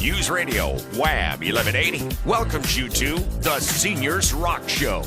News Radio Wham 1180 welcomes you to the Seniors Rock Show.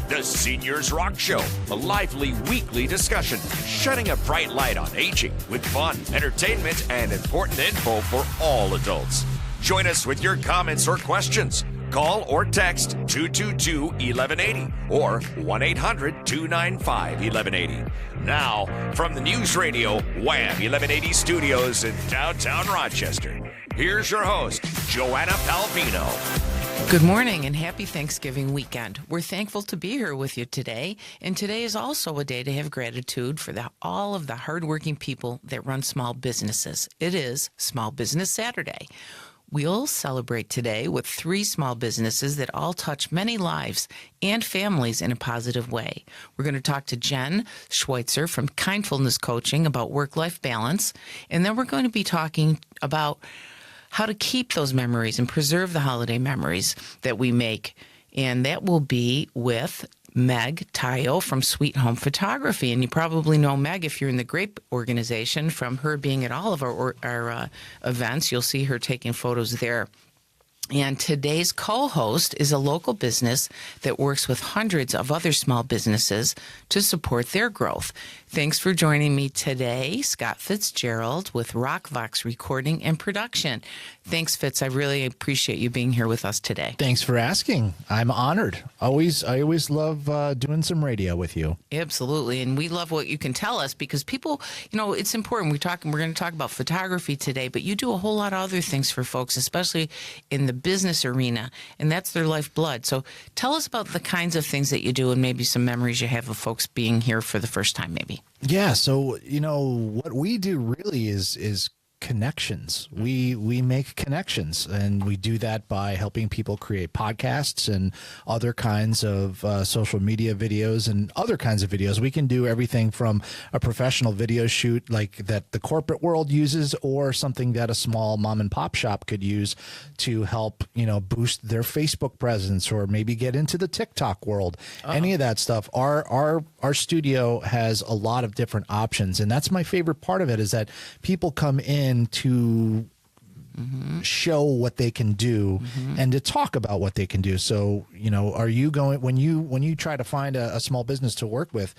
The Seniors Rock Show, a lively weekly discussion shedding a bright light on aging with fun, entertainment, and important info for all adults. Join us with your comments or questions. Call or text 222-1180 or 1-800-295-1180. Now, from the News Radio Wham 1180 studios in downtown Rochester, here's your host, Joanna Palvino. Good morning and happy Thanksgiving weekend. We're thankful to be here with you today. And today is also a day to have gratitude for all of the hardworking people that run small businesses. It is Small Business Saturday. We'll celebrate today with 3 small businesses that all touch many lives and families in a positive way. We're going to talk to Jen Schweitzer from Kindfulness Coaching about work-life balance. And then we're going to be talking about how to keep those memories and preserve the holiday memories that we make. And that will be with Meg Tayo from Sweet Home Photography. And you probably know Meg if you're in the GRAPE organization from her being at all of our events. You'll see her taking photos there. And today's co-host is a local business that works with hundreds of other small businesses to support their growth. Thanks for joining me today, Scott Fitzgerald with RockVox Recording and Production. Thanks, Fitz. I really appreciate you being here with us today. Thanks for asking. I'm honored. I always love doing some radio with you. Absolutely. And we love what you can tell us because people, it's important. We're going to talk about photography today, but you do a whole lot of other things for folks, especially in the business arena, and that's their lifeblood. So tell us about the kinds of things that you do and maybe some memories you have of folks being here for the first time, maybe. Yeah. So, what we do really is connections. We make connections, and we do that by helping people create podcasts and other kinds of social media videos and other kinds of videos. We can do everything from a professional video shoot like that the corporate world uses, or something that a small mom and pop shop could use to help, boost their Facebook presence or maybe get into the TikTok world. Any of that stuff. Our studio has a lot of different options, and that's my favorite part of it, is that people come in to show what they can do and to talk about what they can do. So, are you going, when you try to find a small business to work with,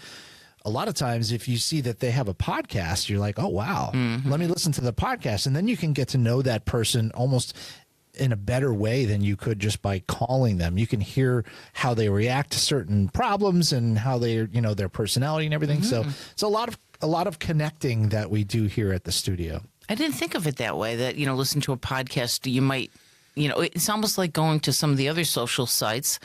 a lot of times if you see that they have a podcast, you're like, oh, wow, let me listen to the podcast. And then you can get to know that person almost in a better way than you could just by calling them. You can hear how they react to certain problems and how they, their personality and everything. So it's a lot of connecting that we do here at the studio. I didn't think of it that way, that, listen to a podcast, you might, it's almost like going to some of the other social sites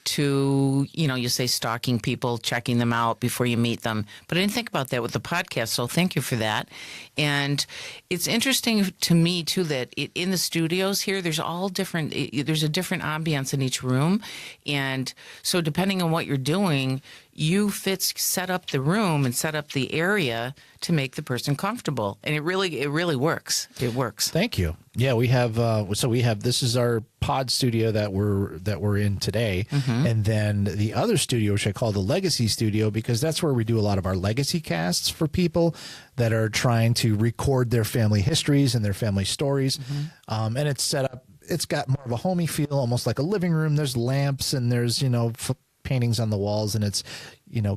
to, you say stalking people, checking them out before you meet them. But I didn't think about that with the podcast, so thank you for that. And it's interesting to me, too, that in the studios here, there's a different ambiance in each room. And so depending on what you're doing, you, Fitz, set up the room and set up the area to make the person comfortable. And it really works. It works. Thank you. Yeah, we have this is our pod studio that we're in today. And then the other studio, which I call the Legacy Studio, because that's where we do a lot of our legacy casts for people that are trying to record their family histories and their family stories. And it's set up, it's got more of a homey feel, almost like a living room. There's lamps and there's, paintings on the walls, and it's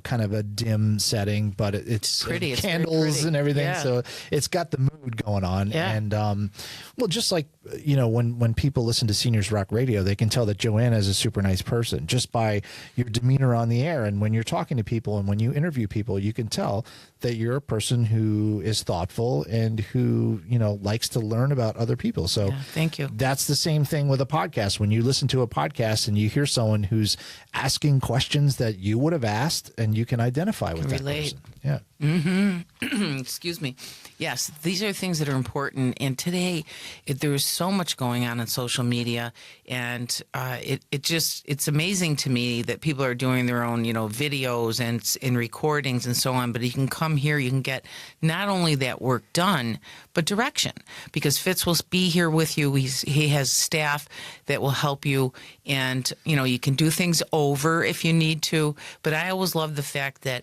kind of a dim setting, but it's pretty. Candles pretty. and everything. Yeah. So it's got the mood going on. Yeah. And well, just like when people listen to Seniors Rock Radio, they can tell that Joanna is a super nice person just by your demeanor on the air. And when you're talking to people and when you interview people, you can tell that you're a person who is thoughtful and who likes to learn about other people. So thank you. That's the same thing with a podcast. When you listen to a podcast and you hear someone who's asking questions that you would have asked, and you can identify with that person. Yeah. Excuse me. Yes, these are things that are important. And today, there is so much going on social media, and it's amazing to me that people are doing their own, videos and recordings and so on. But you can come here, you can get not only that work done, but direction, because Fitz will be here with you. He has staff that will help you, and you can do things over if you need to. But I always love the fact that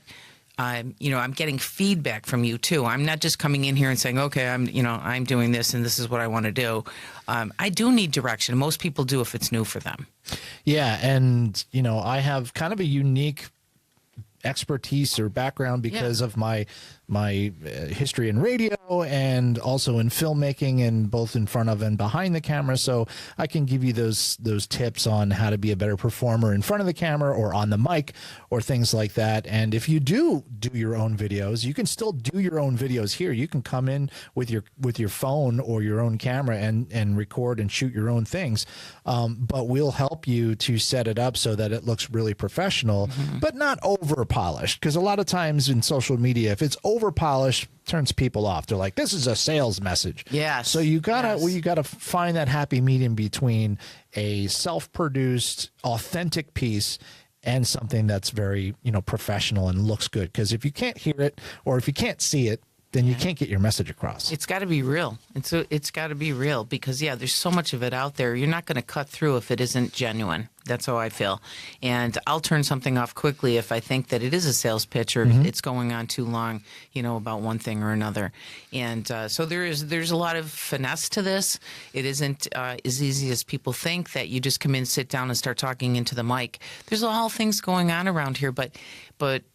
I'm getting feedback from you too. I'm not just coming in here and saying, okay, I'm doing this and this is what I want to do. I do need direction. Most people do if it's new for them. Yeah. And, I have kind of a unique expertise or background because of my history in radio and also in filmmaking, and both in front of and behind the camera. So I can give you those tips on how to be a better performer in front of the camera or on the mic or things like that. And if you do your own videos, you can still do your own videos here. You can come in with your phone or your own camera and record and shoot your own things. But we'll help you to set it up so that it looks really professional, but not over polished. Because a lot of times in social media, if it's over polished, turns people off. They're like, this is a sales message. Yes. So you gotta find that happy medium between a self-produced, authentic piece and something that's very, professional and looks good. Because if you can't hear it or if you can't see it, then you can't get your message across. It's got to be real. It's got to be real because, there's so much of it out there. You're not going to cut through if it isn't genuine. That's how I feel. And I'll turn something off quickly if I think that it is a sales pitch or it's going on too long, about one thing or another. And so there's a lot of finesse to this. It isn't as easy as people think that you just come in, sit down, and start talking into the mic. There's all things going on around here, but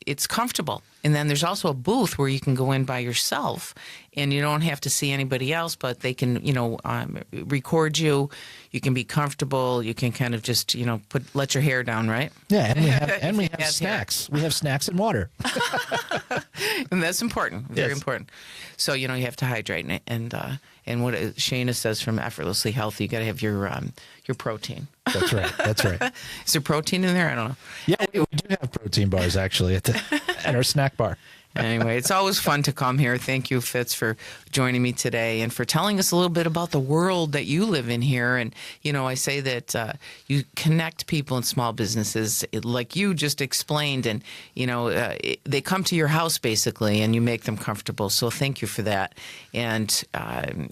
it's comfortable. And then there's also a booth where you can go in by yourself and you don't have to see anybody else, but they can, record you. You can be comfortable. You can kind of just, let your hair down, right? Yeah, and we have snacks. We have snacks and water. And that's important. Very important. So, you have to hydrate. And what Shayna says from Effortlessly Healthy, you got to have your protein. That's right. Is there protein in there? I don't know. Yeah, we do have protein bars actually at our snack bar. Anyway, it's always fun to come here. Thank you, Fitz, for joining me today and for telling us a little bit about the world that you live in here. And, I say that you connect people in small businesses like you just explained. And, they come to your house basically and you make them comfortable. So thank you for that. And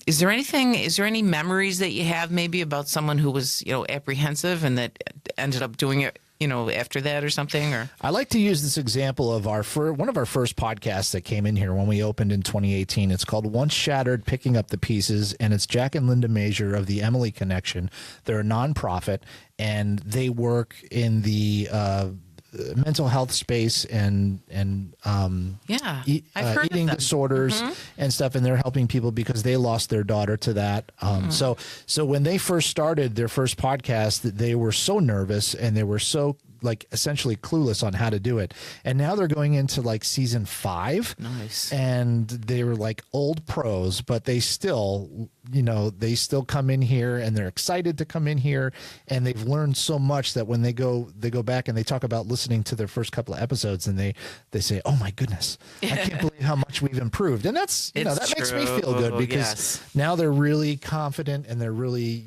is there any memories that you have maybe about someone who was, apprehensive and that ended up doing it, after that or something? Or I like to use this example of one of our first podcasts that came in here when we opened in 2018. It's called Once Shattered, Picking Up the Pieces, and it's Jack and Linda Major of the Emily Connection. They're a nonprofit, and they work in the mental health space and eating disorders and stuff, and they're helping people because they lost their daughter to that. So when they first started their first podcast, they were so nervous and they were so essentially clueless on how to do it. And now they're going into season 5. Nice. And they were old pros, but they still come in here and they're excited to come in here, and they've learned so much that when they go back and they talk about listening to their first couple of episodes and they say, oh my goodness, I can't believe how much we've improved. And that's, that makes me feel good because now they're really confident and they're really,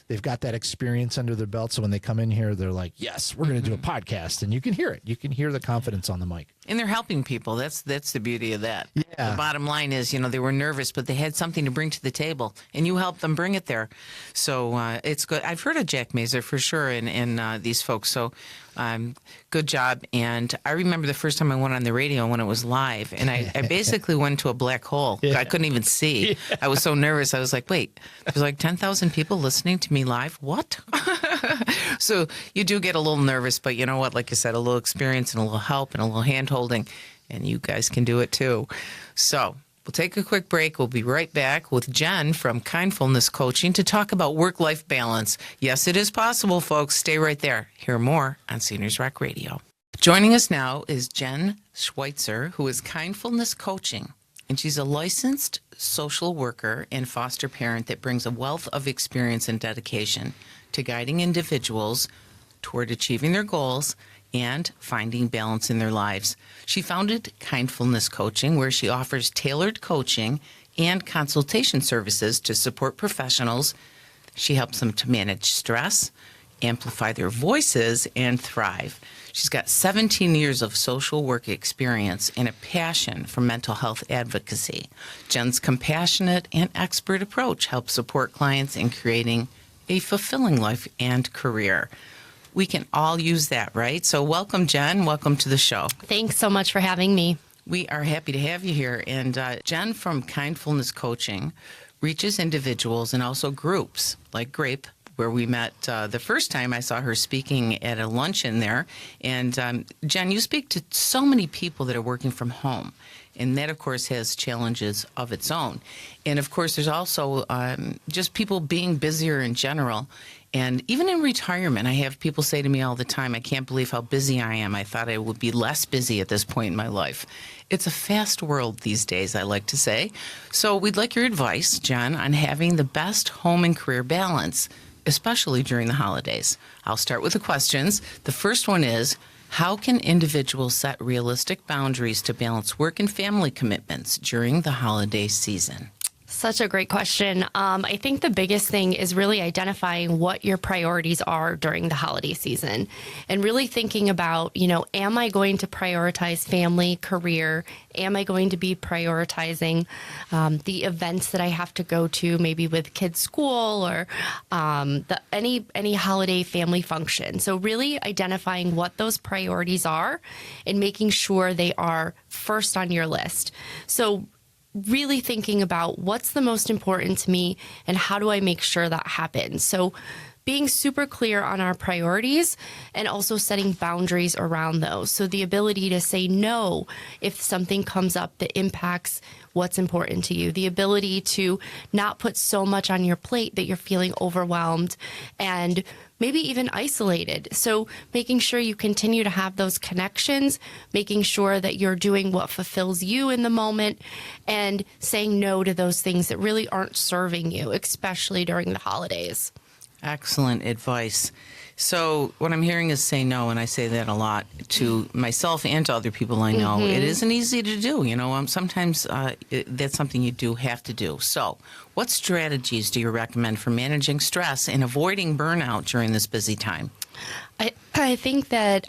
they've got that experience under their belt. So when they come in here, they're like, yes, we're going to do a podcast. And you can hear it. You can hear the confidence on the mic. And they're helping people. That's the beauty of that. Yeah. The bottom line is, they were nervous, but they had something to bring to the table, and you helped them bring it there. So it's good. I've heard of Jack Mazer for sure and these folks. So good job. And I remember the first time I went on the radio when it was live, and I basically went into a black hole. Yeah. I couldn't even see. Yeah. I was so nervous. I was like, wait, there's 10,000 people listening to me live? What? So you do get a little nervous, but you know what? Like you said, a little experience and a little help and a little hand-holding, and you guys can do it too. So we'll take a quick break. We'll be right back with Jen from Kindfulness Coaching to talk about work-life balance. Yes, it is possible, folks. Stay right there. Hear more on Seniors Rock Radio. Joining us now is Jen Schweitzer, who is Kindfulness Coaching, and she's a licensed social worker and foster parent that brings a wealth of experience and dedication to guiding individuals toward achieving their goals and finding balance in their lives. She founded Kindfulness Coaching, where she offers tailored coaching and consultation services to support professionals. She helps them to manage stress, amplify their voices, and thrive. She's got 17 years of social work experience and a passion for mental health advocacy. Jen's compassionate and expert approach helps support clients in creating a fulfilling life and career. we can all use that, right? So welcome, Jen. Welcome to the show. Thanks so much for having me. We are happy to have you here. And Jen from Kindfulness Coaching reaches individuals and also groups like Grape, where we met the first time I saw her speaking at a luncheon there. And Jen, you speak to so many people that are working from home. And that, of course, has challenges of its own. And, of course, there's also just people being busier in general. And even in retirement, I have people say to me all the time, I can't believe how busy I am. I thought I would be less busy at this point in my life. It's a fast world these days, I like to say. So we'd like your advice, Jen, on having the best home and career balance, especially during the holidays. I'll start with the questions. The first one is, how can individuals set realistic boundaries to balance work and family commitments during the holiday season? Such a great question. I think the biggest thing is really identifying what your priorities are during the holiday season and really thinking about, am I going to prioritize family, career? Am I going to be prioritizing the events that I have to go to, maybe with kids' school or any holiday family function? So really identifying what those priorities are and making sure they are first on your list. So really thinking about what's the most important to me and how do I make sure that happens. So being super clear on our priorities and also setting boundaries around those. So the ability to say no if something comes up that impacts what's important to you, the ability to not put so much on your plate that you're feeling overwhelmed and maybe even isolated. So making sure you continue to have those connections, making sure that you're doing what fulfills you in the moment, and saying no to those things that really aren't serving you, especially during the holidays. Excellent advice. So what I'm hearing is say no, and I say that a lot to myself and to other people I know. It isn't easy to do. Sometimes that's something you do have to do. So what strategies do you recommend for managing stress and avoiding burnout during this busy time? I think that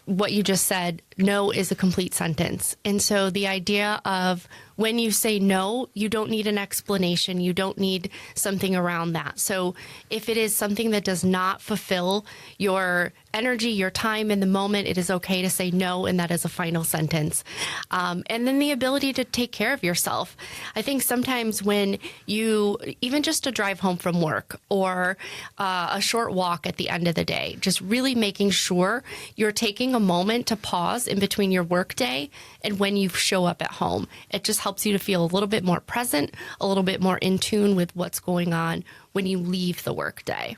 what you just said, no is a complete sentence. And so the idea of when you say no, you don't need an explanation. You don't need something around that. So if it is something that does not fulfill your energy, your time in the moment, it is okay to say no, and that is a final sentence. And then the ability to take care of yourself. I think sometimes when you, even just a drive home from work or a short walk at the end of the day, just really making sure you're taking a moment to pause in between your work day and when you show up at home. It just helps you to feel a little bit more present, a little bit more in tune with what's going on when you leave the work day.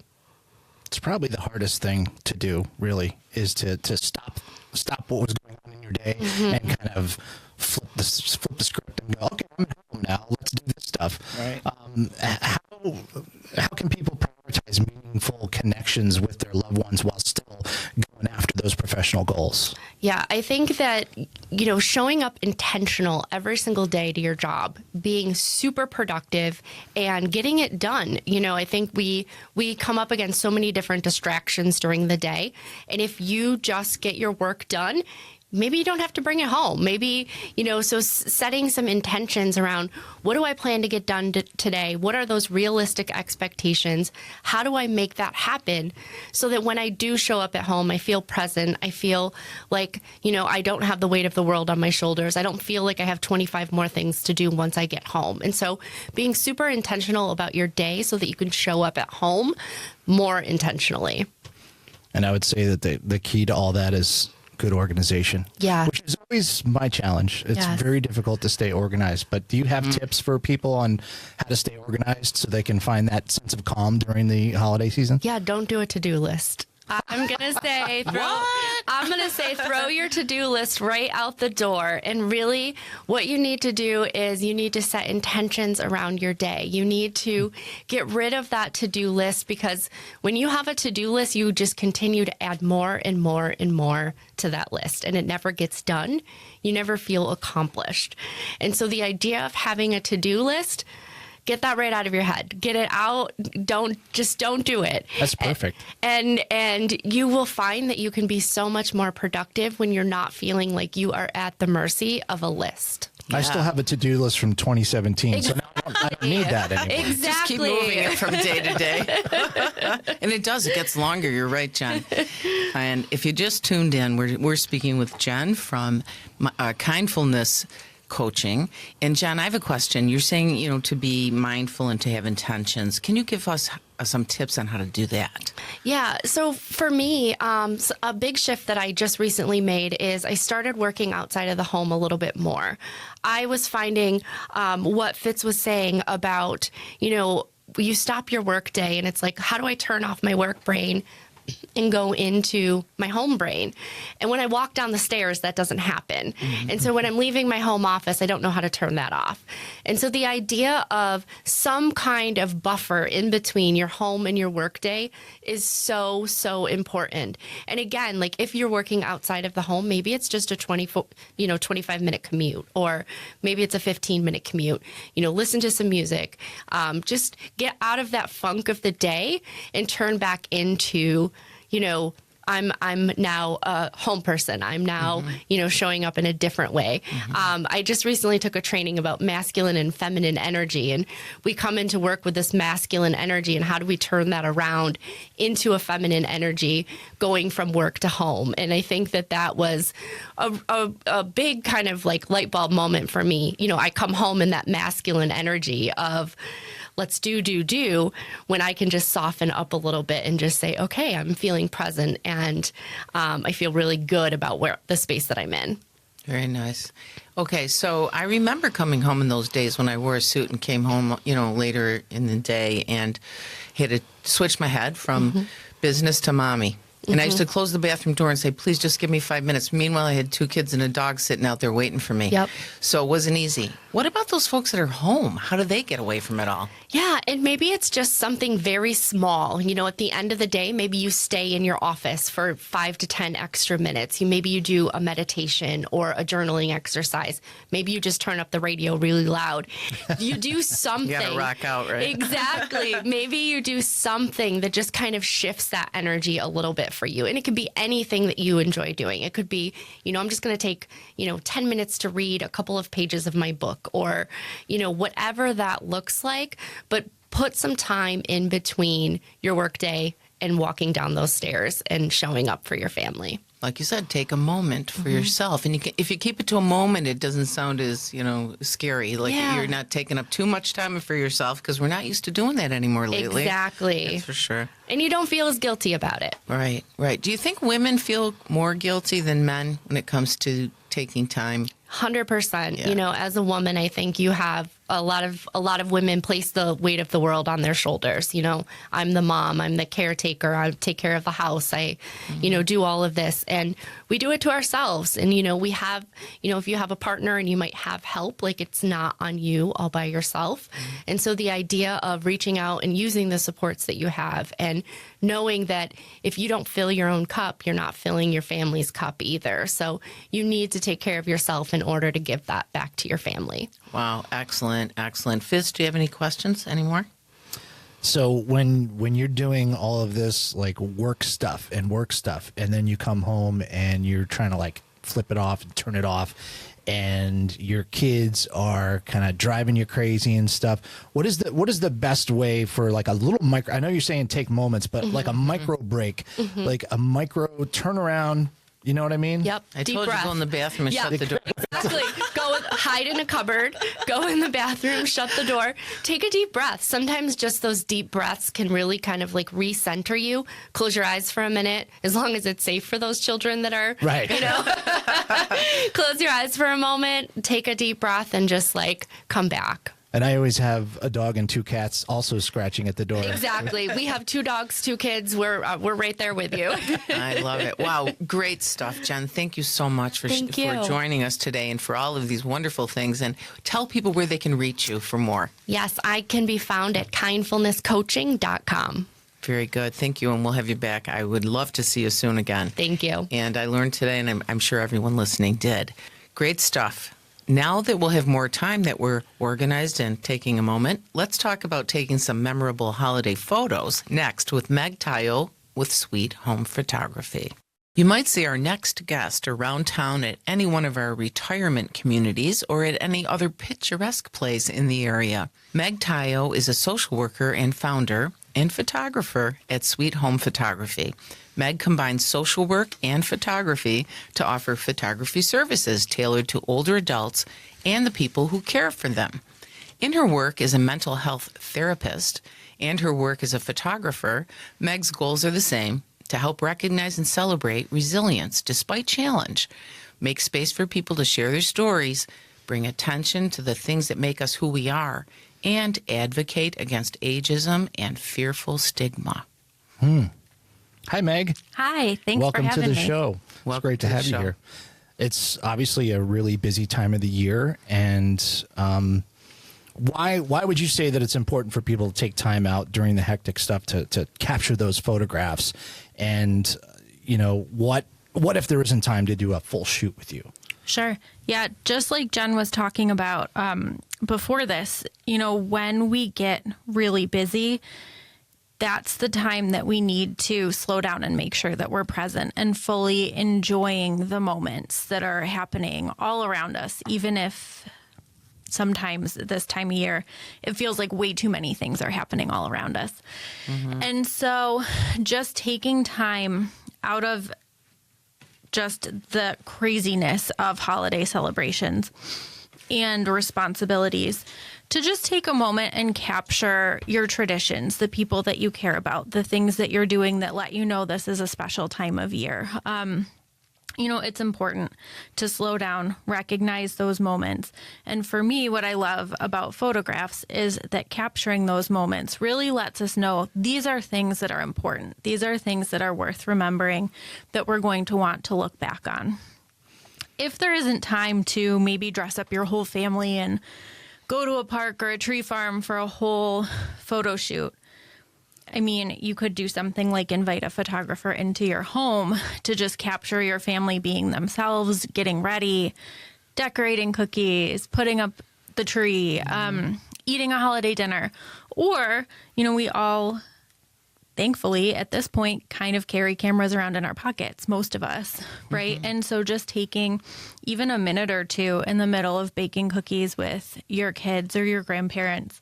It's probably the hardest thing to do, really, is to stop what was going on in your day and kind of flip the script and go, okay, I'm at home now. Let's do this stuff. Right. How can people prioritize meaningful connections with their loved ones while still going after those professional goals? Yeah, I think that, showing up intentional every single day to your job, being super productive and getting it done. I think we come up against so many different distractions during the day. And if you just get your work done, maybe you don't have to bring it home. Maybe, so setting some intentions around what do I plan to get done today? What are those realistic expectations? How do I make that happen so that when I do show up at home, I feel present. I feel like, I don't have the weight of the world on my shoulders. I don't feel like I have 25 more things to do once I get home. And so being super intentional about your day so that you can show up at home more intentionally. And I would say that the key to all that is good organization. Yeah. Which is always my challenge. It's very difficult to stay organized. But do you have tips for people on how to stay organized so they can find that sense of calm during the holiday season? Yeah, don't do a to-do list. I'm going to say throw your to-do list right out the door. And really what you need to do is you need to set intentions around your day. You need to get rid of that to-do list because when you have a to-do list, you just continue to add more and more and more to that list and it never gets done. You never feel accomplished. And so the idea of having a to-do list, get that right out of your head. Get it out. Don't do it. That's perfect. And you will find that you can be so much more productive when you're not feeling like you are at the mercy of a list. I still have a to-do list from 2017, so now I don't need that anymore. Exactly. Just keep moving it from day to day. And it does. It gets longer. You're right, Jen. And if you just tuned in, we're speaking with Jen from Kindfulness Coaching. And Jen, I have a question. You're saying, to be mindful and to have intentions. Can you give us some tips on how to do that? Yeah. So for me, a big shift that I just recently made is I started working outside of the home a little bit more. I was finding what Fitz was saying about, you stop your work day and it's like, how do I turn off my work brain and go into my home brain? And when I walk down the stairs, that doesn't happen. Mm-hmm. And so when I'm leaving my home office, I don't know how to turn that off. And so the idea of some kind of buffer in between your home and your work day is so, so important. And again, like if you're working outside of the home, maybe it's just a 25-minute commute, or maybe it's a 15-minute commute. Listen to some music. Just get out of that funk of the day and turn back into I'm now a home person. I'm now, showing up in a different way. Mm-hmm. I just recently took a training about masculine and feminine energy, and we come into work with this masculine energy, and how do we turn that around into a feminine energy going from work to home? And I think that was a big kind of like light bulb moment for me. I come home in that masculine energy of let's do, when I can just soften up a little bit and just say, okay, I'm feeling present, and I feel really good about the space that I'm in. Very nice. Okay, so I remember coming home in those days when I wore a suit and came home, later in the day and had to switch my head from business to mommy. And I used to close the bathroom door and say, please just give me 5 minutes. Meanwhile, I had 2 kids and a dog sitting out there waiting for me. Yep. So it wasn't easy. What about those folks that are home? How do they get away from it all? Yeah, and maybe it's just something very small. At the end of the day, maybe you stay in your office for 5 to 10 extra minutes. Maybe you do a meditation or a journaling exercise. Maybe you just turn up the radio really loud. You do something. You gotta rock out, right? Exactly. Maybe you do something that just kind of shifts that energy a little bit for you. And it could be anything that you enjoy doing. It could be, I'm just going to take, 10 minutes to read a couple of pages of my book, or, whatever that looks like. But put some time in between your workday and walking down those stairs and showing up for your family. Like you said, take a moment for yourself. And if you keep it to a moment, it doesn't sound as, scary. Like you're not taking up too much time for yourself, because we're not used to doing that anymore lately. Exactly. That's for sure. And you don't feel as guilty about it. Right. Do you think women feel more guilty than men when it comes to taking time? 100%. Yeah. As a woman, I think you have a lot of women place the weight of the world on their shoulders. I'm the mom, I'm the caretaker, I take care of the house, I, do all of this, and we do it to ourselves. And, we have, if you have a partner and you might have help, like it's not on you all by yourself. And so the idea of reaching out and using the supports that you have, and knowing that if you don't fill your own cup, you're not filling your family's cup either. So you need to take care of yourself in order to give that back to your family. Wow. Excellent. Fitz, do you have any questions anymore? So when you're doing all of this like work stuff, and then you come home and you're trying to like flip it off and turn it off, and your kids are kind of driving you crazy and stuff, what is the best way for like a little micro, I know you're saying take moments, but like a micro break, like a micro turnaround, you know what I mean? Yep. I Deep told breath. you to go in the bathroom and shut the door. Exactly. Hide in a cupboard, go in the bathroom, shut the door, take a deep breath. Sometimes just those deep breaths can really kind of like recenter you. Close your eyes for a minute, as long as it's safe for those children that are, right. Close your eyes for a moment, take a deep breath, and just like come back. And I always have a dog and 2 cats also scratching at the door. Exactly. We have 2 dogs, 2 kids. We're right there with you. I love it. Wow. Great stuff, Jen. Thank you so much for joining us today and for all of these wonderful things. And tell people where they can reach you for more. Yes, I can be found at kindfulnesscoaching.com. Very good. Thank you. And we'll have you back. I would love to see you soon again. Thank you. And I learned today, and I'm sure everyone listening did. Great stuff. Now that we'll have more time, that we're organized and taking a moment, let's talk about taking some memorable holiday photos next with Meg Tayo with Sweet Home Photography. You might see our next guest around town at any one of our retirement communities or at any other picturesque place in the area. Meg Tayo is a social worker and founder and photographer at Sweet Home Photography. Meg combines social work and photography to offer photography services tailored to older adults and the people who care for them. In her work as a mental health therapist and her work as a photographer, Meg's goals are the same: to help recognize and celebrate resilience despite challenge, make space for people to share their stories, bring attention to the things that make us who we are, and advocate against ageism and fearful stigma. Hi, Meg. Hi, thanks Welcome for having to the me. show. It's Welcome great to to the have you show. here. It's obviously a really busy time of the year, and why would you say that it's important for people to take time out during the hectic stuff to capture those photographs? And what if there isn't time to do a full shoot with you? Sure. Yeah, just like Jen was talking about before this, when we get really busy, that's the time that we need to slow down and make sure that we're present and fully enjoying the moments that are happening all around us, even if sometimes this time of year, it feels like way too many things are happening all around us. And so just taking time out of just the craziness of holiday celebrations and responsibilities to just take a moment and capture your traditions, the people that you care about, the things that you're doing that let you know this is a special time of year. It's important to slow down, recognize those moments. And for me, what I love about photographs is that capturing those moments really lets us know these are things that are important. These are things that are worth remembering that we're going to want to look back on. If there isn't time to maybe dress up your whole family and go to a park or a tree farm for a whole photo shoot, you could do something like invite a photographer into your home to just capture your family being themselves, getting ready, decorating cookies, putting up the tree, eating a holiday dinner. Or, we all, thankfully, at this point, kind of carry cameras around in our pockets, most of us, right? And so just taking even a minute or two in the middle of baking cookies with your kids or your grandparents,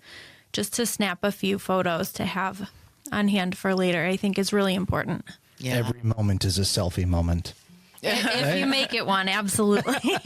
just to snap a few photos to have on hand for later, I think is really important. Yeah. Every moment is a selfie moment. If you make it one, absolutely.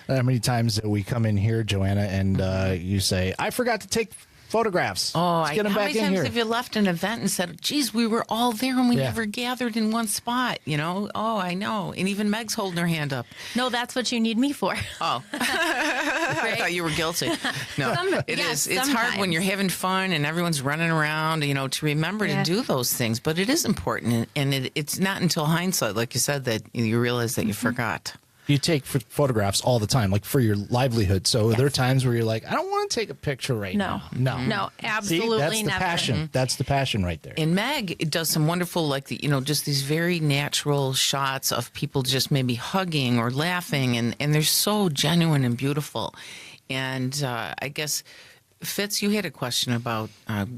How many times that we come in here, Joanna, and you say, I forgot to take photographs. Oh, Let's get them how back many in times here. have you left an event and said, geez, we were all there and we Yeah. never gathered in one spot, Oh, I know. And even Meg's holding her hand up. No, that's what you need me for. Oh, I thought you were guilty. No, it yes, is. It's hard when sometimes. you're having fun and everyone's running around, to remember Yeah. to do those things. But it is important. And it's not until hindsight, like you said, that you realize that you forgot. You take photographs all the time, like for your livelihood. So there are times where you're like, I don't want to take a picture right No. now. No, absolutely See, that's the never. passion. That's the passion right there. And Meg does some wonderful, just these very natural shots of people just maybe hugging or laughing, and they're so genuine and beautiful. And I guess, Fitz, you had a question about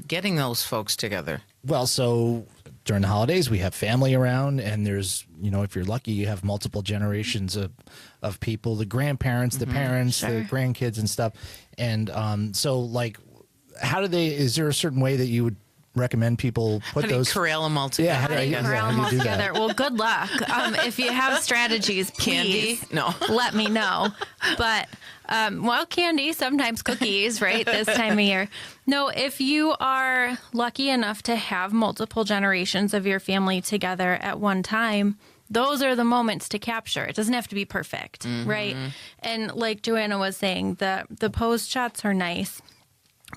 getting those folks together. Well, so during the holidays, we have family around, and there's, if you're lucky, you have multiple generations of people, the grandparents, the parents, the grandkids and stuff. And so, how do is there a certain way that you would recommend people put How do you those? corral them all together? Yeah, How do you corral them all do that? together? Well, good luck. If you have strategies, Candy? please No. let me know. But, candy, sometimes cookies, right, this time of year. No, if you are lucky enough to have multiple generations of your family together at one time, those are the moments to capture. It doesn't have to be perfect, right? And like Joanna was saying, the pose shots are nice.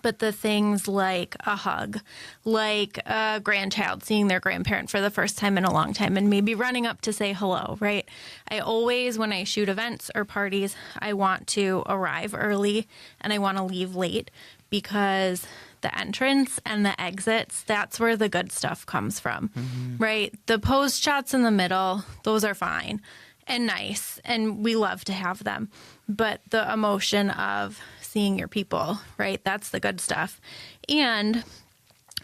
But the things like a hug, like a grandchild seeing their grandparent for the first time in a long time and maybe running up to say hello, right? I always, when I shoot events or parties, I want to arrive early and I want to leave late because the entrance and the exits, that's where the good stuff comes from, right? The pose shots in the middle, those are fine and nice, and we love to have them. But the emotion of seeing your people, right? That's the good stuff. And,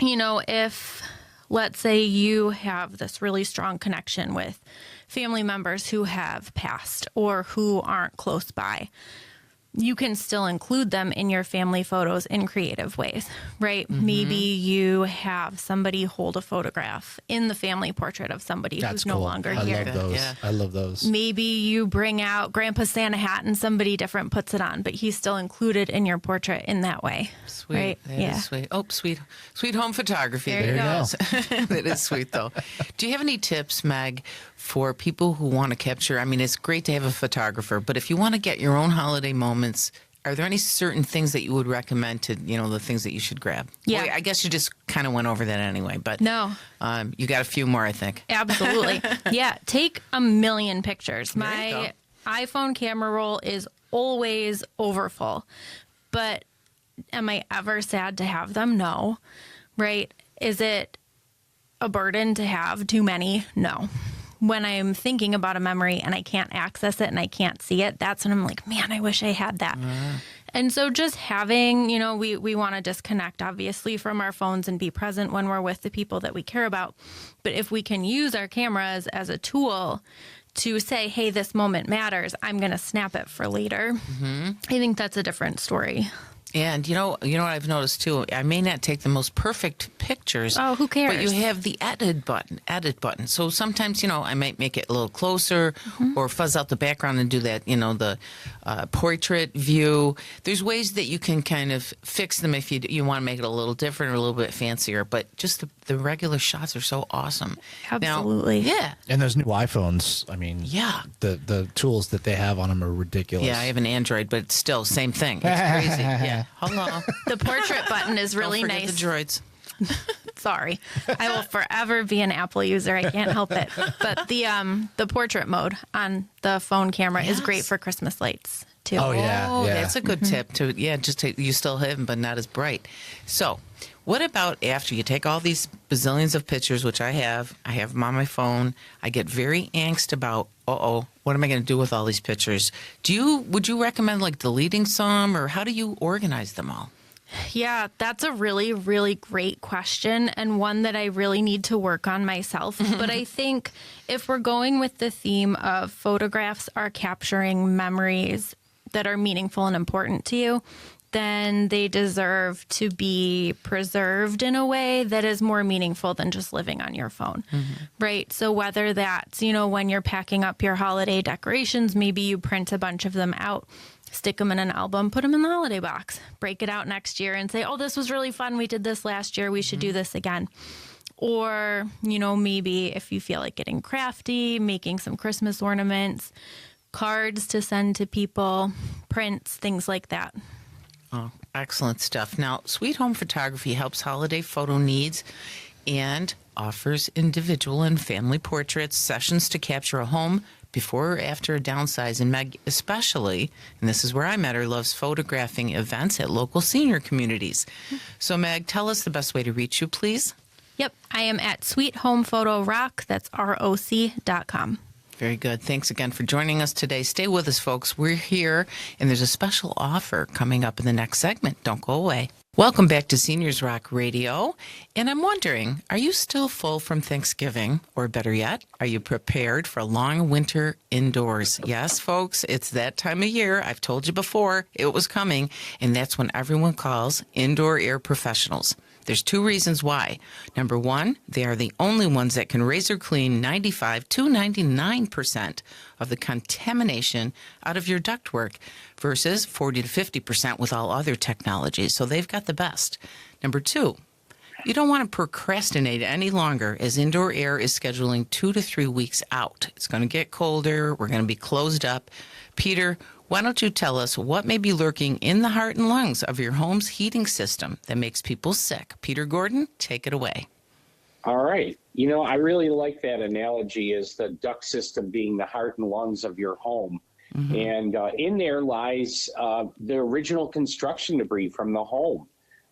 if let's say you have this really strong connection with family members who have passed or who aren't close by. You can still include them in your family photos in creative ways, right? Maybe you have somebody hold a photograph in the family portrait of somebody That's who's no cool. longer I here. love those. Yeah. I love those. Maybe you bring out Grandpa's Santa hat and somebody different puts it on, but he's still included in your portrait in that way. Sweet. Right? That is sweet. Oh, sweet home photography. There you go. That is sweet, though. Do you have any tips, Meg, for people who want to capture? I mean, it's great to have a photographer, but if you want to get your own holiday moments, are there any certain things that you would recommend to, the things that you should grab? Yeah. Well, I guess you just kind of went over that anyway, but No. You got a few more, I think. Absolutely. Yeah. Take a million pictures. There you My iPhone camera roll is always overfull. But am I ever sad to have them? No. Right? Is it a burden to have too many? No. When I'm thinking about a memory and I can't access it and I can't see it, that's when I'm like, man, I wish I had that. And so just having, we want to disconnect obviously from our phones and be present when we're with the people that we care about. But if we can use our cameras as a tool to say, hey, this moment matters, I'm going to snap it for later. I think that's a different story. And you know what I've noticed too? I may not take the most perfect pictures. Oh, who cares? But you have the edit button. So sometimes, I might make it a little closer or fuzz out the background and do that, the portrait view. There's ways that you can kind of fix them if you want to make it a little different or a little bit fancier. But just the regular shots are so awesome. Absolutely. Now, yeah. And those new iPhones, I mean, Yeah. the tools that they have on them are ridiculous. Yeah, I have an Android, but still, same thing. It's crazy. Yeah. Hello. The portrait button is really Don't forget nice. the droids. Sorry. I will forever be an Apple user. I can't help it. But the portrait mode on the phone camera is great for Christmas lights too. Oh, yeah. Oh, that's a good tip to you still have them, but not as bright. So, what about after you take all these bazillions of pictures, which I have them on my phone. I get very angst about, what am I going to do with all these pictures? Would you recommend like deleting some, or how do you organize them all? Yeah, that's a really, really great question and one that I really need to work on myself. But I think if we're going with the theme of photographs are capturing memories that are meaningful and important to you, then they deserve to be preserved in a way that is more meaningful than just living on your phone, right? So whether that's, when you're packing up your holiday decorations, maybe you print a bunch of them out, stick them in an album, put them in the holiday box, break it out next year and say, oh, this was really fun. We did this last year. We should do this again. Or, maybe if you feel like getting crafty, making some Christmas ornaments, cards to send to people, prints, things like that. Oh, excellent stuff. Now, Sweet Home Photography helps holiday photo needs and offers individual and family portraits, sessions to capture a home before or after a downsize. And Meg especially, and this is where I met her, loves photographing events at local senior communities. So Meg, tell us the best way to reach you, please. Yep. I am at Sweet Home Photo Rock. That's ROC.com. Very good. Thanks again for joining us today. Stay with us, folks. We're here, and there's a special offer coming up in the next segment. Don't go away. Welcome back to Seniors Rock Radio. And I'm wondering, are you still full from Thanksgiving? Or better yet, are you prepared for a long winter indoors? Yes, folks, it's that time of year. I've told you before it was coming, and that's when everyone calls indoor air professionals. There's two reasons why. Number one, they are the only ones that can razor clean 95 to 99% of the contamination out of your ductwork versus 40 to 50% with all other technologies. So they've got the best. Number two, you don't want to procrastinate any longer as indoor air is scheduling 2 to 3 weeks out. It's going to get colder. We're going to be closed up. Peter, why don't you tell us what may be lurking in the heart and lungs of your home's heating system that makes people sick? Peter Gordon, take it away. All right. I really like that analogy as the duct system being the heart and lungs of your home. And in there lies the original construction debris from the home.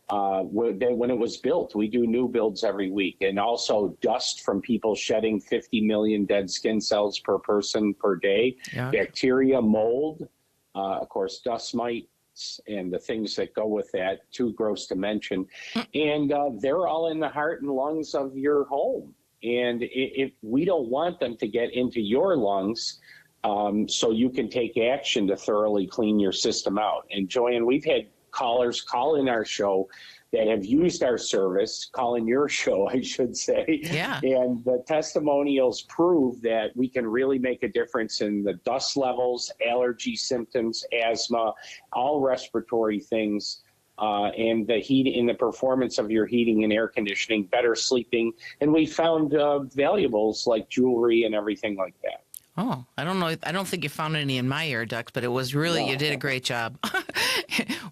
When it was built, we do new builds every week, and also dust from people shedding 50 million dead skin cells per person per day, bacteria, mold, of course, dust mite, maintenance and the things that go with that, too gross to mention. And they're all in the heart and lungs of your home. And if we don't want them to get into your lungs, so you can take action to thoroughly clean your system out. And Joanne, we've had callers call in our show that have used our service, call in your show, I should say. Yeah. And the testimonials prove that we can really make a difference in the dust levels, allergy symptoms, asthma, all respiratory things, and the heat in the performance of your heating and air conditioning, better sleeping. And we found valuables like jewelry and everything like that. Oh, I don't know. I don't think you found any in my air ducts, but it was really, you did a great job.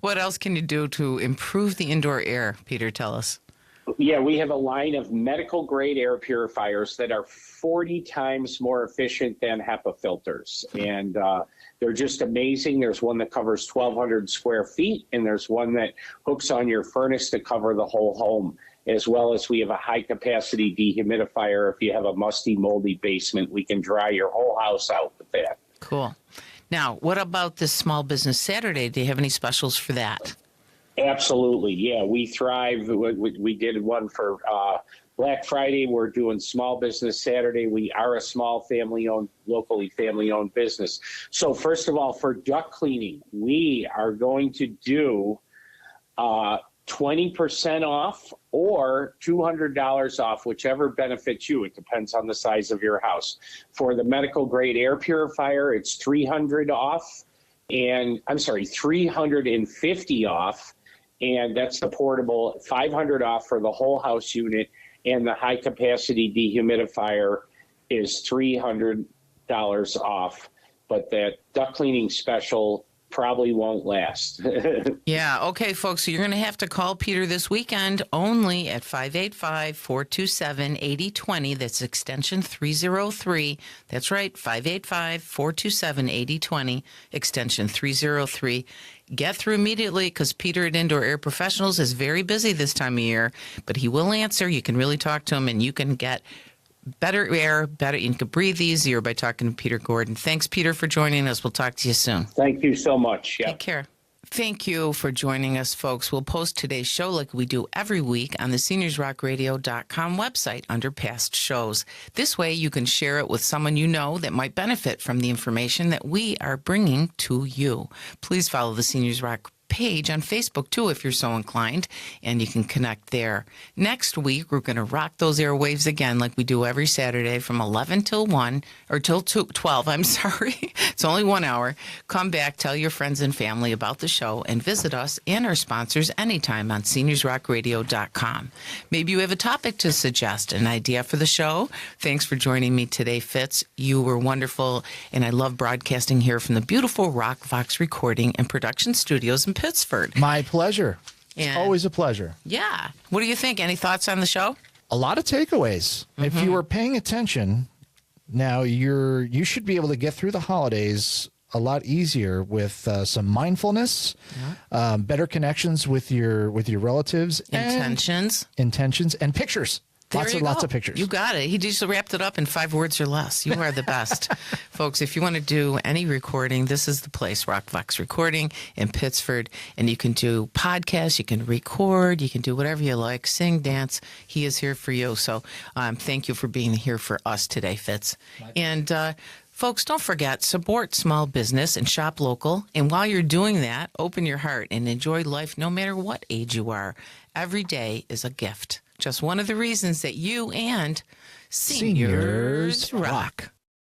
What else can you do to improve the indoor air, Peter? Tell us. Yeah, we have a line of medical grade air purifiers that are 40 times more efficient than HEPA filters. And they're just amazing. There's one that covers 1,200 square feet, and there's one that hooks on your furnace to cover the whole home. As well as we have a high capacity dehumidifier. If you have a musty, moldy basement, we can dry your whole house out with that. Cool. Now, what about this Small Business Saturday? Do you have any specials for that? Absolutely. Yeah, we thrive. We did one for Black Friday. We're doing Small Business Saturday. We are a small locally family-owned business. So first of all, for duct cleaning, we are going to do 20% off or $200 off, whichever benefits you. It depends on the size of your house. For the medical grade air purifier, it's $300 off, and I'm sorry, $350 off, and that's the portable. $500 off for the whole house unit, and the high capacity dehumidifier is $300 off. But that duct cleaning special probably won't last. Yeah. Okay, folks. So you're going to have to call Peter this weekend only at 585-427-8020. That's extension 303. That's right. 585-427-8020, extension 303. Get through immediately because Peter at Indoor Air Professionals is very busy this time of year, but he will answer. You can really talk to him and you can get better air, you can breathe easier by talking to Peter Gordon. Thanks, Peter, for joining us. We'll talk to you soon. Thank you so much. Yeah. Take care. Thank you for joining us, folks. We'll post today's show like we do every week on the seniorsrockradio.com website under past shows. This way you can share it with someone you know that might benefit from the information that we are bringing to you. Please follow the Seniors Rock page on Facebook, too, if you're so inclined, and you can connect there. Next week, we're going to rock those airwaves again like we do every Saturday from 11 till 1, or till 12, I'm sorry. It's only 1 hour. Come back, tell your friends and family about the show, and visit us and our sponsors anytime on seniorsrockradio.com. Maybe you have a topic to suggest, an idea for the show. Thanks for joining me today, Fitz. You were wonderful, and I love broadcasting here from the beautiful Rock Vox recording and production studios in Pittsford. My pleasure. It's And- always a pleasure. Yeah. What do you think? Any thoughts on the show? A lot of takeaways. If you were paying attention, now you should be able to get through the holidays a lot easier with some mindfulness, better connections with your relatives, Intentions. intentions, and pictures. Lots of pictures. You got it. He just wrapped it up in 5 words or less. You are the best. Folks, if you want to do any recording, this is the place, Rock Vox Recording in Pittsford. And you can do podcasts, you can record, you can do whatever you like, sing, dance. He is here for you. So thank you for being here for us today, Fitz. And folks, don't forget, support small business and shop local. And while you're doing that, open your heart and enjoy life no matter what age you are. Every day is a gift. Just one of the reasons that you and Seniors Rock.